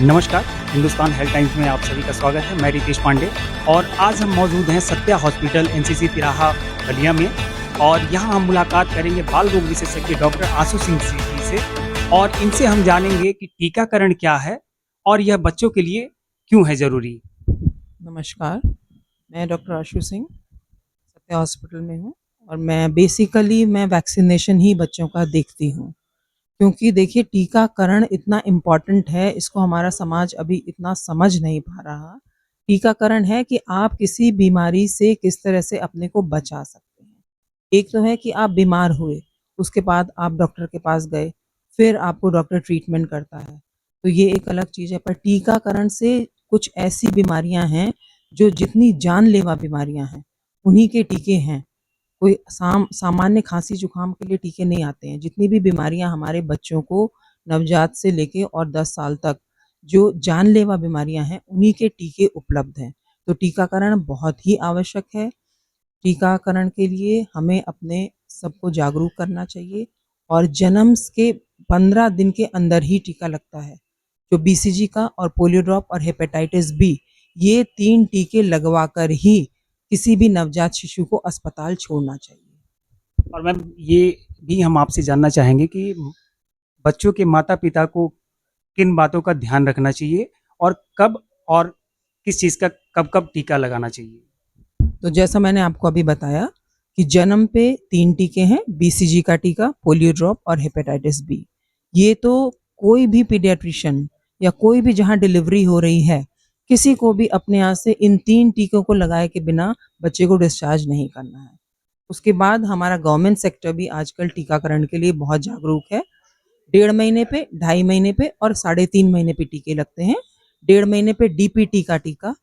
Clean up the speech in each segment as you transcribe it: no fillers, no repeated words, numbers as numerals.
नमस्कार, Hindustan health times में आप सभी का स्वागत है। मैं रितेश पांडे और आज हम मौजूद हैं सत्या हॉस्पिटल एनसीसी तिराहा बलिया में और यहाँ हम मुलाकात करेंगे बाल रोग विशेषज्ञ डॉक्टर आशु सिंह जी से और इनसे हम जानेंगे कि टीकाकरण क्या है और यह बच्चों के लिए क्यों है ज़रूरी। नमस्कार, मैं डॉक्टर आशु सिंह सत्या हॉस्पिटल में हूँ और मैं वैक्सीनेशन ही बच्चों का देखती हूँ। क्योंकि देखिए टीकाकरण इतना इम्पोर्टेंट है, इसको हमारा समाज अभी इतना समझ नहीं पा रहा। टीकाकरण है कि आप किसी बीमारी से किस तरह से अपने को बचा सकते हैं। एक तो है कि आप बीमार हुए, उसके बाद आप डॉक्टर के पास गए, फिर आपको डॉक्टर ट्रीटमेंट करता है, तो ये एक अलग चीज़ है। पर टीकाकरण से कुछ ऐसी बीमारियां हैं जो जितनी जानलेवा बीमारियां हैं, उन्हीं के टीके हैं। कोई सामान्य खांसी जुकाम के लिए टीके नहीं आते हैं। जितनी भी बीमारियां हमारे बच्चों को नवजात से लेके और 10 साल तक जो जानलेवा बीमारियां हैं, उन्हीं के टीके उपलब्ध हैं। तो टीकाकरण बहुत ही आवश्यक है। टीकाकरण के लिए हमें अपने सबको जागरूक करना चाहिए और जन्म के 15 दिन के अंदर ही टीका लगता है। जो बीसीजी का और पोलियो ड्रॉप और हेपेटाइटिस बी, ये 3 टीके लगवाकर ही किसी भी नवजात शिशु को अस्पताल छोड़ना चाहिए। और मैम ये भी हम आपसे जानना चाहेंगे कि बच्चों के माता-पिता को किन बातों का ध्यान रखना चाहिए और कब और किस चीज़ का कब-कब टीका लगाना चाहिए? तो जैसा मैंने आपको अभी बताया कि जन्म पे 3 टीके हैं, बीसीजी का टीका, पोलियो ड्रॉप और हेपेटाइटिस बी। ये तो कोई भी पीडियाट्रिशियन या कोई भी जहाँ डिलीवरी हो रही है, किसी को भी अपने यहाँ से इन 3 टीकों को लगाए के बिना बच्चे को डिस्चार्ज नहीं करना है। उसके बाद हमारा गवर्नमेंट सेक्टर भी आजकल टीकाकरण के लिए बहुत जागरूक है। 1.5 महीने पे, 2.5 महीने पे और 3.5 महीने पे टीके लगते हैं। 1.5 महीने पे डीपीटी का टीका,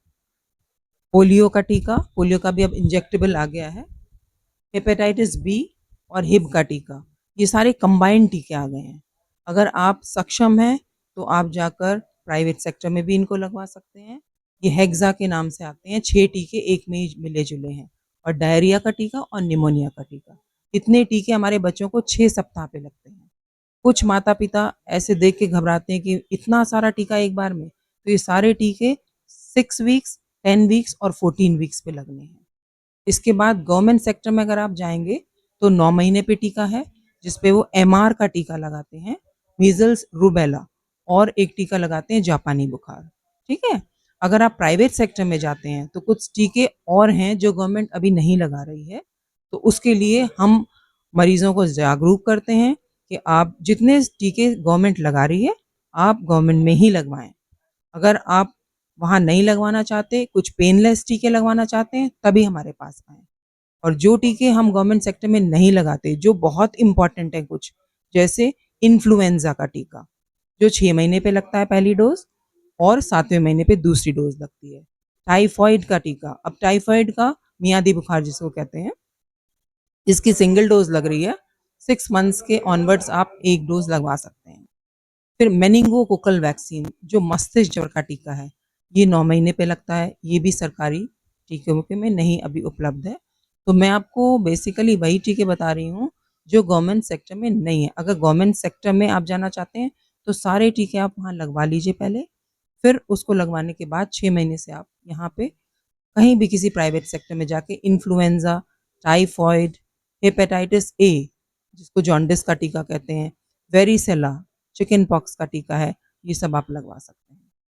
पोलियो का टीका, पोलियो का भी अब इंजेक्टेबल आ गया है, हेपेटाइटिस बी और हिब का टीका, ये सारे कंबाइंड टीके आ गए हैं। अगर आप सक्षम हैं तो आप जाकर प्राइवेट सेक्टर में भी इनको लगवा सकते हैं। ये हेक्सा के नाम से आते हैं, 6 टीके एक में ही मिले-जुले हैं और डायरिया का टीका और निमोनिया का टीका। इतने टीके हमारे बच्चों को 6 सप्ताह पे लगते हैं। कुछ माता-पिता ऐसे देख के घबराते हैं कि इतना सारा टीका एक बार में, तो ये सारे टीके 6 वीक्स, 10 वीक्स और 14 वीक्स पे लगने हैं। इसके बाद गवर्नमेंट सेक्टर में अगर आप जाएँगे तो 9 महीने पे टीका है, जिसपे वो एमआर का टीका लगाते हैं, मीज़ल्स, रूबेला और एक टीका लगाते हैं जापानी बुखार, ठीक है? अगर आप प्राइवेट सेक्टर में जाते हैं तो कुछ टीके और हैं जो गवर्नमेंट अभी नहीं लगा रही है, तो उसके लिए हम मरीज़ों को जागरूक करते हैं कि आप जितने टीके गवर्नमेंट लगा रही है, आप गवर्नमेंट में ही लगवाएँ। अगर आप वहाँ नहीं लगवाना चाहते, कुछ पेनलेस टीके लगवाना चाहते हैं, तभी हमारे पास आएँ। और जो टीके हम गवर्नमेंट सेक्टर में नहीं लगाते, जो बहुत इम्पोर्टेंट हैं कुछ, जैसे इन्फ्लुएंज़ा का टीका, जो 6 महीने पे लगता है पहली डोज़ और 7वें महीने पे दूसरी डोज़ लगती है। टाइफॉइड का टीका, अब टाइफॉइड का मियादी बुखार जिसको कहते हैं, इसकी सिंगल डोज़ लग रही है, 6 मंथ्स के ऑनवर्ड्स आप 1 डोज़ लगवा सकते हैं। फिर मेनिंगोकोकल वैक्सीन जो मस्तिष्क ज्वर का टीका है, ये 9 महीने पे लगता है, ये भी सरकारी टीकों के में नहीं अभी उपलब्ध है। तो मैं आपको बेसिकली वही टीके बता रही हूँ, जो गवर्नमेंट सेक्टर में नहीं है। अगर गवर्नमेंट सेक्टर में आप जाना चाहते हैं, तो सारे टीके आप वहाँ लगवा लीजिए पहले, फिर उसको लगवाने के बाद 6 महीने से आप यहाँ पे कहीं भी किसी प्राइवेट सेक्टर में जाके इन्फ्लुएंज़ा, टाइफॉइड, हेपेटाइटिस ए, जिसको जॉन्डिस का टीका कहते हैं, वेरिसेला, चिकन पॉक्स का टीका है, ये सब आप लगवा सकते हैं।